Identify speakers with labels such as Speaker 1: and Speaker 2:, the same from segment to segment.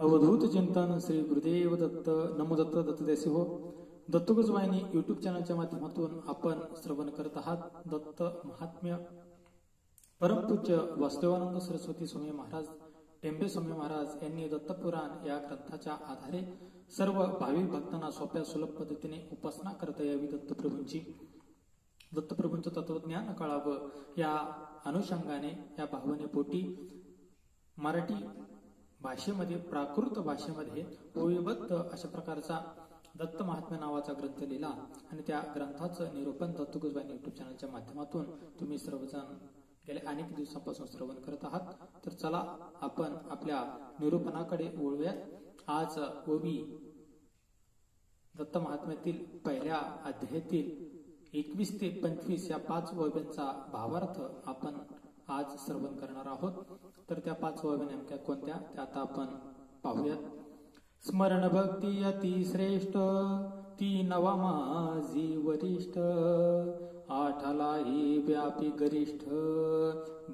Speaker 1: अवधूत चिंतन श्री गुरुदेव दत्त नमो दत्त दत्तदेसी हो. दत्तगुज वाहिनी यूट्यूब चॅनलच्या माध्यमातून आपण श्रवण करत आहात दत्त महात्म्य. परमपूज्य वासुदेवानंद सरस्वती स्वामी महाराज टेंबे स्वामी महाराज यांनी दत्तपुराण या ग्रंथाच्या आधारे सर्व भाविक भक्तांना सोप्या सुलभ पद्धतीने उपासना करता यावी दत्तप्रभूंची. दत्तप्रभूंचं तत्वज्ञान कळावं या अनुषंगाने या भावनेपोटी मराठी भाषेमध्ये प्राकृत भाषेमध्ये ओवीबद्ध अशा प्रकारचा दत्त महात्म्य नावाचा ग्रंथ लिहिला आणि त्या ग्रंथाचं निरूपण दत्तगुज वाहिनी युट्यूब चॅनलच्या माध्यमातून तुम्ही सर्वजण गेल्या अनेक दिवसांपासून श्रवण करत आहात. तर चला आपण आपल्या निरूपणाकडे वळूयात. आज ओवी दत्त महात्म्यातील पहिल्या अध्यायातील 21 ते 25 या 5 ओव्यांचा भावार्थ आपण आज श्रवण करणार आहोत. तर त्या 5 ओव्या नेमक्या कोणत्या त्या आता आपण पाहूयात. स्मरण भक्ती अति श्रेष्ठ ती नवा माझी वरिष्ठ आठाला ही व्यापी गरिष्ठ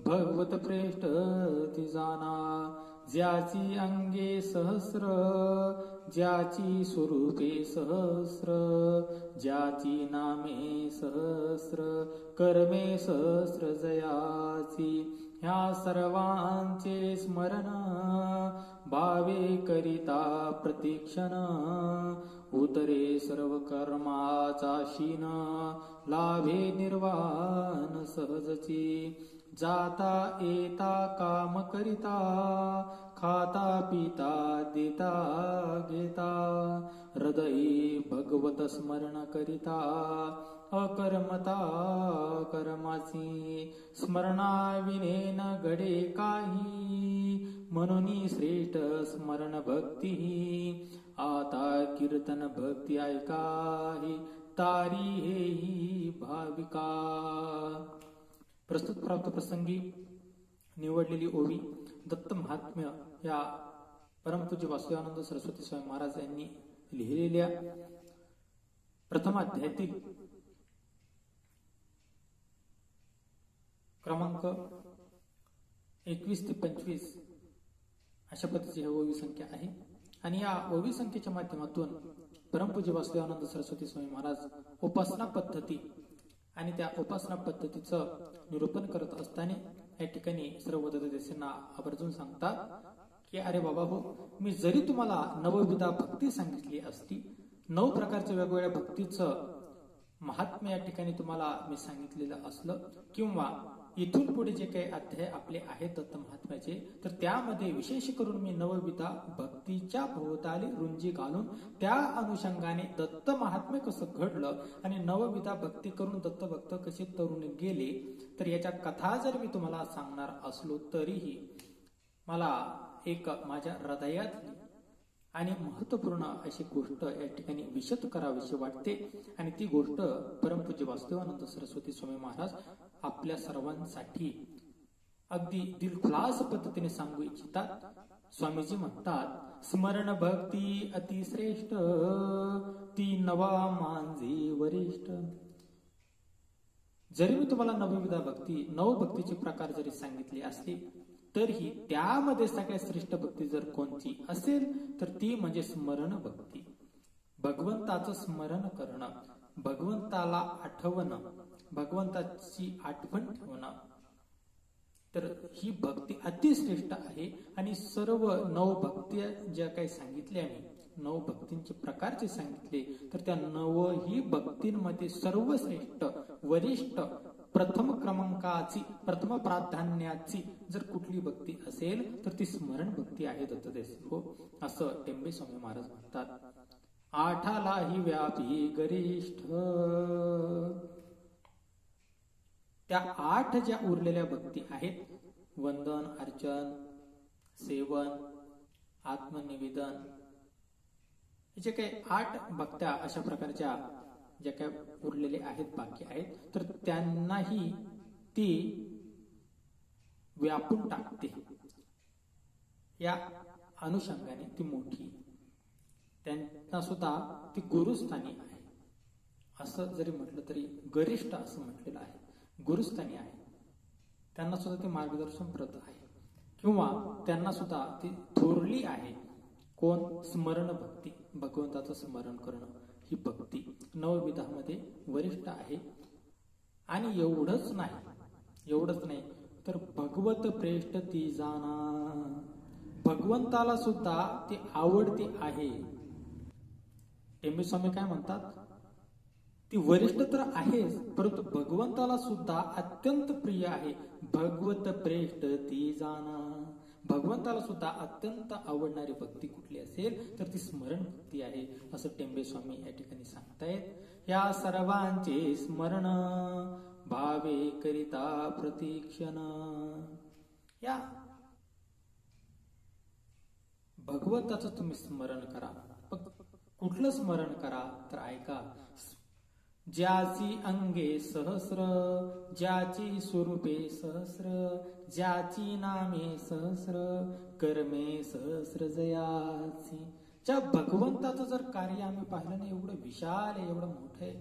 Speaker 1: भगवत प्रेष्ठ ती जाना ज्याची अंगे सहस्र ज्याची स्वरूपे सहस्र ज्याची नामे सहस्र कर्मे सहस्र जयाची ह्या सर्वांचे स्मरण भावे करिता प्रतीक्षण उतरे सर्व कर्माचा शीन लाभे निर्वाण सहजची जाता येता काम करिता खाता पिता देता घेता हृदयी भगवत स्मरण करिता अकर्मता कर्माची स्मरणाविनेन घडे काही म्हणून श्रेष्ठ स्मरण भक्ती आता कीर्तन भक्ती ऐकाही तारी हेही भाविका. प्रस्तुत प्राप्त प्रसंगी निवडलेली ओवी दत्त महात्म्य या परमपूज्य वासुदेवानंद सरस्वती स्वामी महाराज यांनी लिहिलेल्या प्रथम अध्यायातील क्रमांक 21 ते 25 अशा पद्धतीची ओवी संख्या आहे. आणि या ओवी संख्येच्या माध्यमातून परमपूज्य वासुदेवानंद सरस्वती स्वामी महाराज उपासना पद्धती आणि त्या उपासना पद्धतीचं निरूपण करत असताना या ठिकाणी सर्व दत्तदेसींना आवर्जून सांगतात की अरे बाबा हो, मी जरी तुम्हाला नवविधा भक्ती सांगितली असती, 9 प्रकारच्या वेगवेगळ्या भक्तीचं महात्म्य या ठिकाणी तुम्हाला मी सांगितलेलं असलं किंवा इथून पुढे जे काही अध्याय आपले आहेत दत्त महात्म्याचे तर त्यामध्ये विशेष करून मी नवविधा भक्तीच्या भोवताली रुंजी घालून त्या अनुषंगाने दत्त महात्म्य कसं घडलं आणि नवविधा भक्ती करून दत्त भक्त कसे तरुण गेले तर याच्या कथा जर मी तुम्हाला सांगणार असलो तरीही मला एक माझ्या हृदयातली आणि महत्वपूर्ण अशी गोष्ट या ठिकाणी विशद करावीशी वाटते. आणि ती गोष्ट परमपूज्य वासुदेवानंद सरस्वती स्वामी महाराज आपल्या सर्वांसाठी अगदी दिलखुलास पद्धतीने सांगू इच्छितात. स्वामीजी म्हणतात स्मरण भक्ती अतिश्रेष्ठ ती नवा माझी वरिष्ठ. जरी मी तुम्हाला नवविधा भक्ती 9 भक्तीचे प्रकार जरी सांगितले असले तरीही त्यामध्ये सगळ्यात श्रेष्ठ भक्ती जर कोणती असेल तर ती म्हणजे स्मरण भक्ती. भगवंताचं स्मरण करणं, भगवंताला आठवणं, भगवंताची आठवण ठेवणं, तर ही भक्ती अतिश्रेष्ठ आहे. आणि सर्व 9 भक्ती ज्या काही सांगितल्या मी 9 भक्तींचे प्रकार जे सांगितले तर त्या 9ही भक्तींमध्ये सर्वश्रेष्ठ वरिष्ठ प्रथम क्रमांकाची प्रथम प्राधान्याची जर कुठली भक्ती असेल तर ती स्मरण भक्ती आहे दत्तदेसी हो, असं टेंबे स्वामी महाराज म्हणतात. आठाला ही व्यापी गरिष्ठ. त्या 8 ज्या उरलेल्या भक्ती आहेत वंदन अर्चन सेवन आत्मनिवेदन जे काही 8 भक्त्या अशा प्रकारच्या ज्या काय उरलेले आहेत बाकी आहेत तर त्यांनाही ती व्यापून टाकते. या अनुषंगाने ती मोठी त्यांना सुद्धा ती गुरुस्थानी आहे असं जरी म्हटलं तरी गरिष्ठ असं म्हटलेलं आहे. गुरुस्थानी आहे, त्यांना सुद्धा ती मार्गदर्शन प्रत आहे किंवा त्यांना सुद्धा ती थोरली आहे कोण? स्मरण भक्ती, भगवंताचं स्मरण करणं ही भक्ती नवविधामध्ये वरिष्ठ आहे. आणि एवढंच नाही तर भगवत प्रेष्ठ ती जाना, भगवंताला सुद्धा ती आवडती आहे. टेंबे स्वामी काय म्हणतात? ती वरिष्ठ तर आहेच, परंतु भगवंताला सुद्धा अत्यंत प्रिय आहे. भगवत प्रेष्ठ ती जाना, भगवंताला सुद्धा अत्यंत आवडणारी भक्ती कुठली असेल तर ती स्मरण भक्ती आहे, असं टेंबे स्वामी या ठिकाणी सांगतायत. या सर्वांचे स्मरण भावे करिता प्रतीक्षण. या भगवंताचं तुम्ही स्मरण करा. कुठलं स्मरण करा तर ऐका. ज्याची अंगे सहस्र, ज्याची स्वरूपे सहस्र, ज्याची नामे सहस्र, कर्मे सहस्र जयाची. ज्या भगवंताचं जर कार्य आम्ही पाहिलं ना, एवढं विशाल आहे, एवढं मोठं आहे.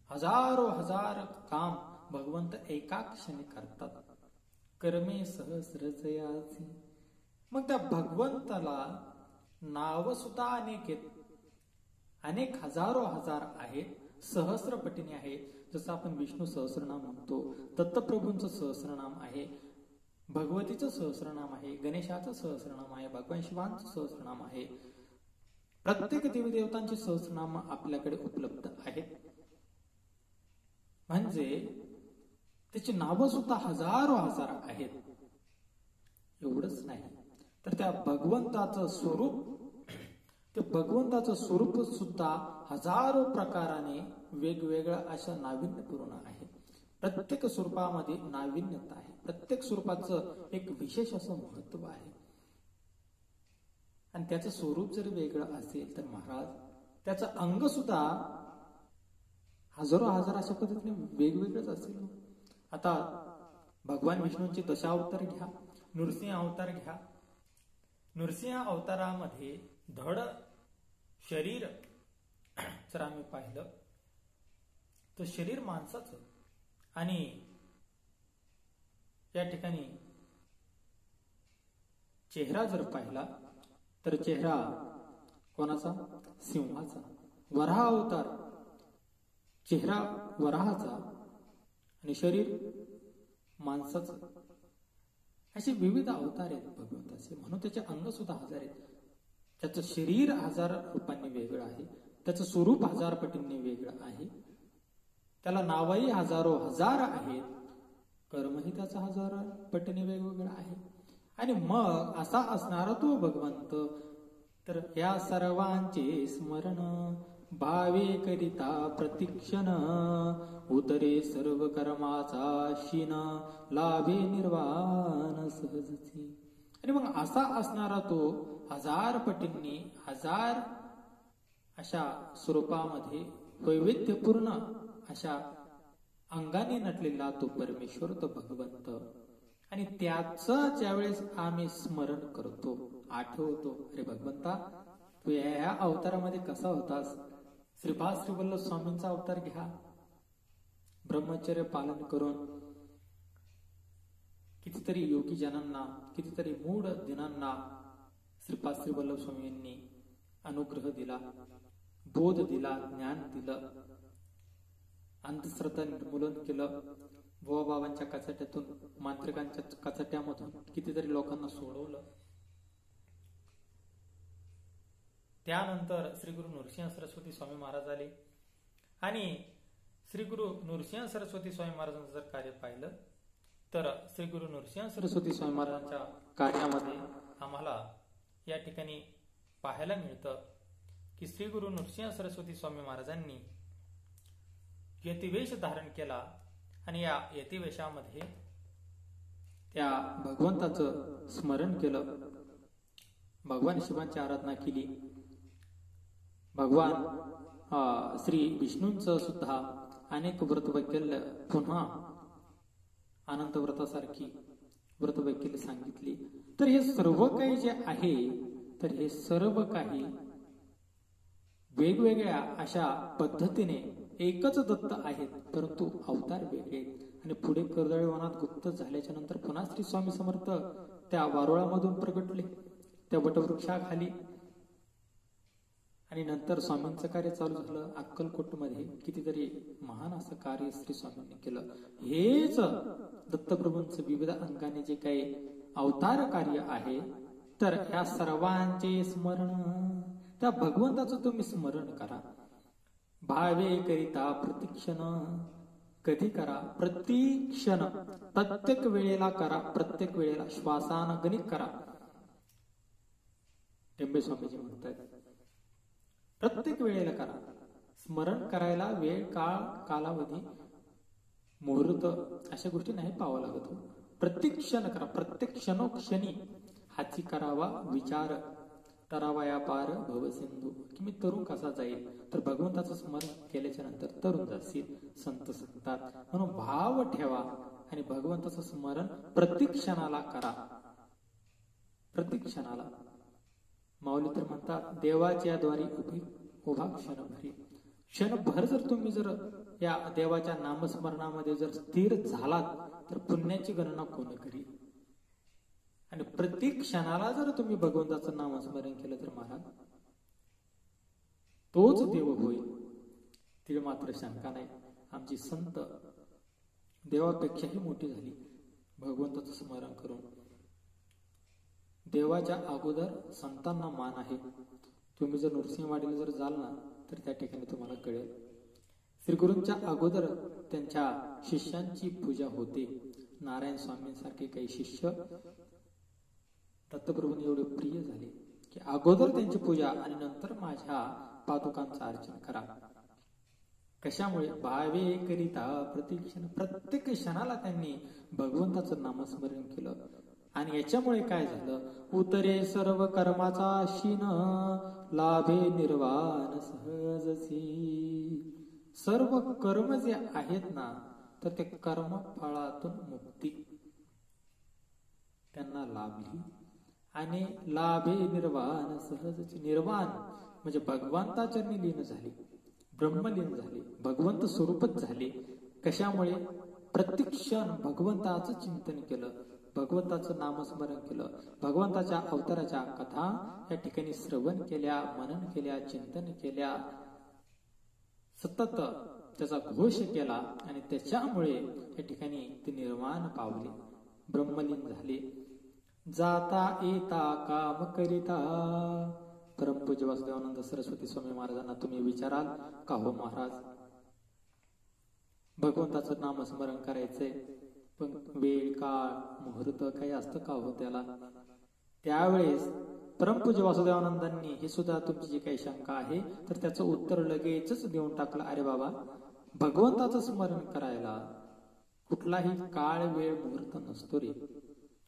Speaker 1: हजारो हजार काम भगवंत एका क्षणी करतात. कर्मे सहस्र जयाची. मग त्या भगवंताला नाव सुद्धा अनेक आहेत, अनेक हजारो हजार आहेत, सहस्र पटीने आहेत. जसं आपण विष्णू सहस्रनाम म्हणतो, दत्तप्रभूंचं सहस्रनाम आहे, भगवतीचं सहस्रनाम आहे, गणेशाचं सहस्रनाम आहे, भगवान शिवांचं सहस्रनाम आहे. प्रत्येक देवी देवतांचे सहस्रनाम आपल्याकडे उपलब्ध आहेत. म्हणजे त्याची नावं सुद्धा हजारो हजार आहेत. एवढंच नाही तर त्या भगवंताचं स्वरूप, ते भगवंताचं स्वरूप सुद्धा हजारो प्रकाराने वेगवेगळं अशा नाविन्यपूर्ण आहे. प्रत्येक स्वरूपामध्ये नाविन्यता आहे, प्रत्येक स्वरूपाचं एक विशेष असं महत्व आहे. आणि त्याचं स्वरूप जर वेगळं असेल तर महाराज त्याचं अंग सुद्धा हजारो हजार अशा पद्धतीने वेगवेगळंच असेल. आता भगवान विष्णूंचे दशावतार घ्या, नृसिंह अवतार घ्या. नृसिंह अवतारामध्ये धड शरीर जर आम्ही पाहिलं तर शरीर माणसाचं, आणि या ठिकाणी चेहरा जर पाहिला तर चेहरा कोणाचा? सिंहाचा. वराह अवतार, चेहरा वराहाचा आणि शरीर माणसाचं. असे विविध अवतार आहेत भगवंताचे, म्हणून त्याचे अंग सुद्धा हजार आहेत. त्याचं शरीर हजार रूपांनी वेगळं आहे, त्याचं स्वरूप हजार पटींनी वेगळं आहे, त्याला नावही हजारो हजार आहेत, कर्मही त्याचा हजार पटीने वेगवेगळं आहे. आणि मग असा असणारा तो भगवंत, तर या सर्वांचे स्मरण भावे करिता प्रतीक्षण, उतरे सर्व कर्माचा शीन, लाभे निर्वाण सहजची. आणि मग असा असणारा तो हजार पटींनी, हजार अशा स्वरूपामध्ये वैविध्यपूर्ण अशा अंगाने नटलेला तो परमेश्वर, तो भगवंत. आणि त्याचं ज्यावेळेस आम्ही स्मरण करतो, आठवतो, अरे भगवंता तू या अवतारामध्ये कसा होतास. श्रीपाद श्रीवल्लभ स्वामींचा अवतार घ्या, ब्रह्मचर्य पालन करून कितीतरी योगी जनांना, कितीतरी मूढ जनांना श्रीपाद श्रीवल्लभ स्वामींनी अनुग्रह दिला, बोध दिला, ज्ञान दिलं, अंधश्रद्धा निर्मूलन केलं. बुवाबाबांच्या कचाट्यातून, मांत्रिकांच्या कचाट्यामधून कितीतरी लोकांना सोडवलं. त्यानंतर श्री गुरु नृसिंह सरस्वती स्वामी महाराज आले, आणि श्री गुरु नृसिंह सरस्वती स्वामी महाराजांचं जर कार्य पाहिलं तर श्री गुरु नृसिंह सरस्वती स्वामी महाराजांच्या कार्यामध्ये आम्हाला या ठिकाणी पाहायला मिळतं की श्री गुरु नृसिंह सरस्वती स्वामी महाराजांनी यतिवेश धारण केला, आणि या यतिवेशामध्ये त्या भगवंताचं स्मरण केलं, भगवान शिवांची आराधना केली. भगवान श्री विष्णूंचं सुद्धा अनेक व्रतवैकल्य, पुन्हा अनंत व्रतासारखी व्रतवैकल्य सांगितली. तर हे सर्व काही जे आहे, तर हे सर्व काही वेगवेगळ्या अशा पद्धतीने एकच दत्त आहेत, परंतु अवतार वेगळे. आणि पुढे कर्दळी वनात गुप्त झाल्याच्या नंतर पुन्हा श्री स्वामी समर्थ त्या वारुळामधून प्रगटले, त्या वटवृक्षाखाली आणि नंतर स्वामींचं कार्य चालू झालं. अक्कलकोटमध्ये कितीतरी महान असं कार्य श्री स्वामींनी केलं. हेच दत्तप्रभूंचं विविध अंगाने जे काही अवतार कार्य आहे, तर ह्या सर्वांचे स्मरण, त्या भगवंताचं तुम्ही स्मरण करा. भावे करिता प्रतिक्षण. कधी करा? प्रतिक्षण, प्रत्येक वेळेला करा. प्रत्येक वेळेला श्वासानगणित करा. टेंबे स्वामीजी म्हणतात प्रत्येक वेळेला करा. स्मरण करायला वेळ, काळ, कालावधी, मुहूर्त अशा गोष्टी नाही पाहावं लागत. प्रत्येक क्षण करा. प्रत्येक क्षणोक्षणी हाची करावा विचार. तरावया पार भवसिंधू, की मी तरुण कसा जाईल? तर भगवंताचं स्मरण केल्याच्या नंतर तरुण जाशील, संत सांगतात. म्हणून भाव ठेवा आणि भगवंताचं स्मरण प्रत्येक क्षणाला करा. प्रत्येक क्षणाला. माऊली तर म्हणतात देवाच्या द्वारी उभा क्षणभरी. क्षणभर जर तुम्ही जर या देवाच्या नामस्मरणामध्ये जर स्थिर झालात तर पुण्याची गणना कोण करी. आणि प्रत्येक क्षणाला जर तुम्ही भगवंताचं नामस्मरण केलं तर महाराज तोच देव होईल. ती मात्र शंका नाही. आमची संत देवापेक्षाही मोठी झाली भगवंताचं स्मरण करून. देवाच्या अगोदर संतांना मान आहे. तुम्ही जर नृसिंहवाडीला जर जाल ना तर त्या ठिकाणी तुम्हाला कळेल. श्रीगुरूंच्या अगोदर त्यांच्या शिष्यांची पूजा होते. नारायण स्वामींसारखे काही शिष्य दत्तप्रभूंनी एवढे प्रिय झाले की अगोदर त्यांची पूजा आणि नंतर माझ्या पादुकांचं अर्चन करा. कशामुळे? भावे करिता प्रतिक्षण. प्रत्येक क्षणाला त्यांनी भगवंताचं नामस्मरण केलं. आणि याच्यामुळे काय झालं? उतरे सर्व कर्माचा शीन, लाभे निर्वाण सहजसी. सर्व कर्म जे आहेत ना तर ते कर्म फळातून मुक्ती त्यांना लाभली. आणि लाभे निर्वाण सहजची. निर्वाण म्हणजे भगवंताचरणी लीन झाली, ब्रह्मलीन झाली, भगवंत स्वरूपच झाले. कशामुळे? प्रत्येक क्षण भगवंताचं चिंतन केलं, भगवंताचं नामस्मरण केलं, भगवंताच्या अवताराच्या कथा या ठिकाणी श्रवण केल्या, मनन केल्या, चिंतन केल्या, सतत त्याचा घोष केला. आणि त्याच्यामुळे या ठिकाणी ते निर्वाण पावले, ब्रह्मलीन झाले. जाता येता काम करिता. परमपूज्य वासुदेवानंद सरस्वती स्वामी महाराजांना तुम्ही विचाराल का हो महाराज भगवंताचं नामस्मरण करायचंय पण वेळ, काळ, मुहूर्त काही असतं का हो त्याला? त्यावेळेस परमपूज्य वासुदेवानंदांनी हे सुद्धा तुमची जी काही शंका आहे तर त्याचं उत्तर लगेचच देऊन टाकलं. अरे बाबा, भगवंताचं स्मरण करायला कुठलाही काळ, वेळ, मुहूर्त नसतो रे.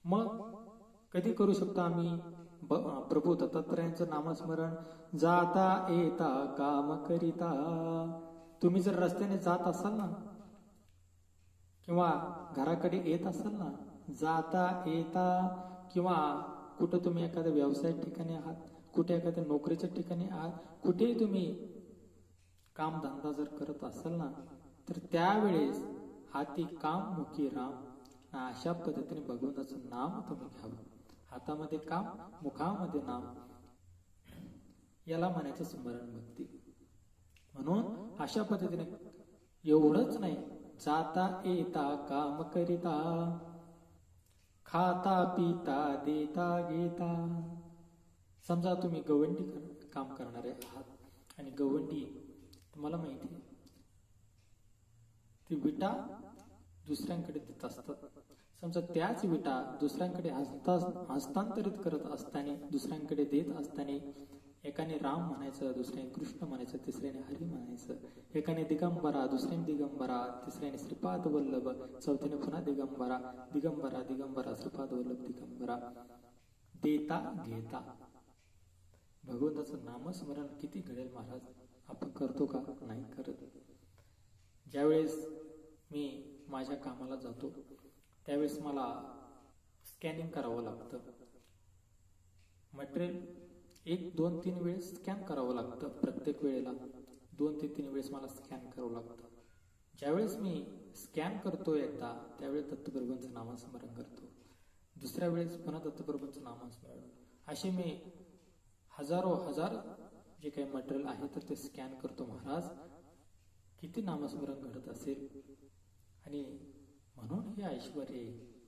Speaker 1: मग कधी करू शकतो आम्ही प्रभू दत्तात्रयांचं नामस्मरण? जाता येता काम करिता. तुम्ही जर रस्त्याने जात असाल ना किंवा घराकडे येत असाल ना, जाता येता, किंवा कुठं तुम्ही एखाद्या व्यवसाय ठिकाणी आहात, कुठे एखाद्या नोकरीच्या ठिकाणी आहात, कुठेही तुम्ही कामधंदा जर करत असाल ना तर त्यावेळेस हाती काम मुखी राम, अशा पद्धतीने भगवंताचं नाम तुम्ही घ्यावं. हातामध्ये काम, मुखामध्ये नाम, याला म्हणायचं स्मरण भक्ती. म्हणून अशा पद्धतीने एवढंच नाही, जाता येता काम करिता, खाता पिता देता घेता. समजा तुम्ही गवंडी काम करणारे आहात आणि गवंडी तुम्हाला माहिती आहे ती विटा दुसऱ्यांकडे देत असतात. समजा त्याच विटा दुसऱ्यांकडे हस्तांतरित करत असताना, दुसऱ्यांकडे देत असताना एकाने राम म्हणायचं, दुसऱ्याने कृष्ण म्हणायचं, तिसऱ्याने हरी म्हणायचं, एकाने दिगंबरा, दुसऱ्याने दिगंबरा, तिसऱ्याने श्रीपाद वल्लभ, चौथ्याने पुन्हा दिगंबरा, दिगंबरा दिगंबरा, श्रीपाद वल्लभ दिगंबरा. देता घेता भगवंताचं नामस्मरण किती घडेल महाराज? आपण करतो का? नाही करत. ज्यावेळेस मी माझ्या कामाला जातो त्यावेळेस मला स्कॅनिंग करावं लागतं. मटेरियल 1, 2, 3 वेळेस स्कॅन करावं लागतं. प्रत्येक वेळेला 2 ते 3 वेळेस मला स्कॅन करावं लागतं. ज्यावेळेस मी स्कॅन करतो एकदा त्यावेळेस दत्तप्रभूंचं नामस्मरण करतो, दुसऱ्या वेळेस पुन्हा दत्तप्रभूंचं नामस्मरण. असे मी हजार जे काही मटेरियल आहे तर ते स्कॅन करतो महाराज, किती नामस्मरण घडत असेल. आणि म्हणून हे ऐश्वर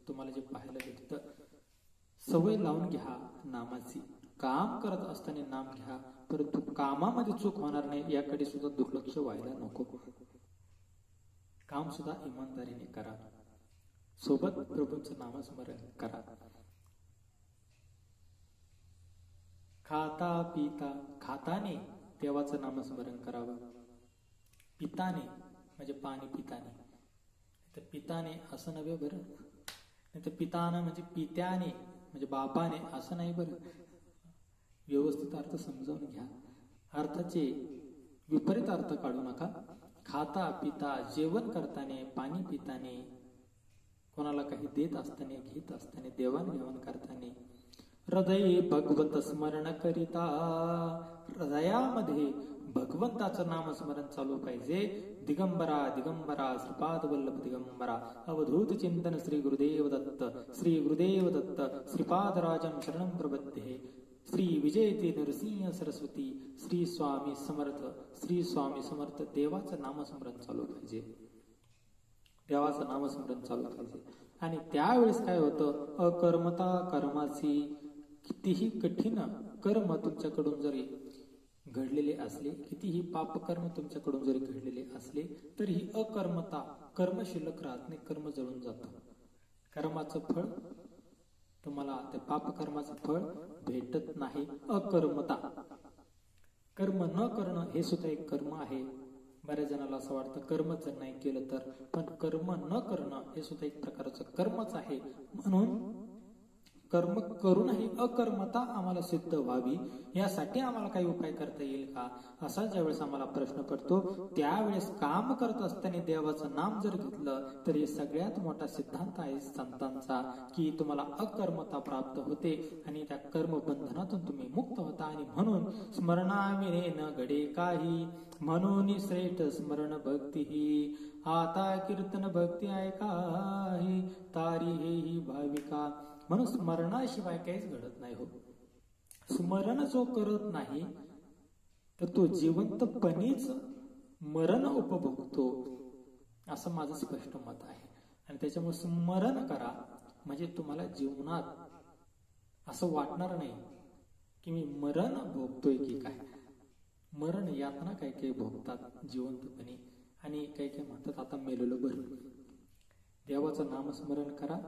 Speaker 1: तुम्हाला जे पाहायला भेटतं. सवय लावून घ्या नामाची. काम करत असताना नाम घ्या, परंतु कामामध्ये चूक होणार नाही याकडे सुद्धा दुर्लक्ष व्हायला नको. काम सुद्धा इमानदारीने करा, सोबत प्रभूंचं नामस्मरण करा. खाता पिता, खाताने देवाचं नामस्मरण करावं. पिताने म्हणजे पाणी पिताने, तर पिताने असं नव्हे बरं. नाही तर पितानं म्हणजे पित्याने म्हणजे बापाने असं नाही बरं. व्यवस्थित अर्थ समजावून घ्या. अर्थाचे विपरीत अर्थ काढू नका. खाता पिता, जेवण करताना, पाणी पिताने, कोणाला काही देत असताना, घेत असताना, देवाणघेवाण करताना, हृदय भगवत स्मरण करिता, हृदयामध्ये भगवंताचं नामस्मरण चालू पाहिजे. दिगंबरा दिगंबरा श्रीपाद वल्लभ दिगंबरा, अवधूत चिंतन श्री गुरुदेव दत्त, श्री गुरुदेव दत्त, श्रीपादराजं शरणं प्रपद्ये, श्री विजयते नरसिंह सरस्वती, श्री स्वामी समर्थ, श्री स्वामी समर्थ. देवाचं नामस्मरण चालू पाहिजे, देवाचं नामस्मरण चालू पाहिजे. आणि त्यावेळेस काय होतं, अकर्मता कर्माची कितीही कठीण कर्म तुमच्याकडून जरी घडलेले असले, कितीही पापकर्म तुमच्याकडून जरी घडलेले असले, तरीही अकर्मता, कर्म शिल्लक राहत नाही, कर्म जळून जातं. कर्माचं फळ तुम्हाला, त्या पापकर्माचं फळ भेटत नाही. अकर्मता, कर्म न करणं हे सुद्धा एक कर्म आहे. बऱ्याच जणाला असं वाटतं कर्मच नाही केलं तर, पण कर्म न करणं हे सुद्धा एक प्रकारचं कर्मच आहे. म्हणून कर्म करूनही अकर्मता आम्हाला सिद्ध व्हावी, यासाठी आम्हाला काही उपाय करता येईल का, असा ज्यावेळेस आम्हाला प्रश्न पडतो, त्यावेळेस काम करत असताना देवाचं नाम जर घेतलं तर हे सगळ्यात मोठा सिद्धांत आहे संतांचा, की तुम्हाला अकर्मता प्राप्त होते आणि त्या कर्मबंधनातून तुम्ही मुक्त होता. आणि म्हणून स्मरणाविने न घडे काही, म्हणून श्रेष्ठ स्मरण भक्ती ही, आता कीर्तन भक्ती ऐकाही, तारी हेही भाविका. म्हणून स्मरणाशिवाय काहीच घडत नाही हो. स्मरण जो करत नाही तर तो जिवंतपणीच मरण उपभोगतो, असं माझं स्पष्ट मत आहे. आणि त्याच्यामुळे स्मरण करा, म्हणजे तुम्हाला जीवनात असं वाटणार नाही की मी मरण भोगतोय की काय. मरण यातना काही काही भोगतात जिवंतपणी, आणि काही काही म्हणतात आता मेलेलो बरं. देवाचं नामस्मरण करा,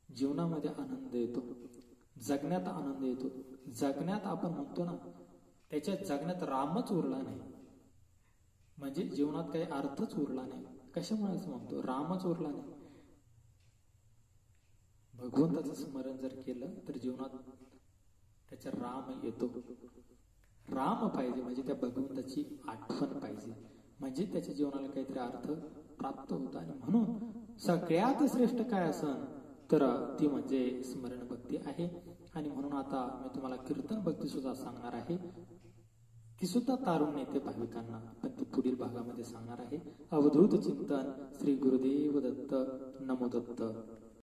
Speaker 1: जीवनामध्ये आनंद येतो, जगण्यात आनंद येतो. जगण्यात आपण म्हणतो ना, त्याच्या जगण्यात रामच उरला नाही, म्हणजे जीवनात काही अर्थच उरला नाही. कशामुळे असं म्हणतो, रामच उरला नाही. भगवंताचं स्मरण जर केलं तर जीवनात त्याचा राम येतो. राम पाहिजे म्हणजे त्या भगवंताची आठवण पाहिजे, म्हणजे त्याच्या जीवनाला काहीतरी अर्थ प्राप्त होतो. आणि म्हणून सगळ्यात श्रेष्ठ काय असन तर ती म्हणजे स्मरण भक्ती आहे. आणि म्हणून आता मी तुम्हाला कीर्तन भक्ती सुद्धा सांगणार आहे, ती सुद्धा तारून नेते भाविकांना, पण ती पुढील भागामध्ये सांगणार आहे. अवधूत चिंतन श्री गुरुदेव दत्त. नमो दत्त.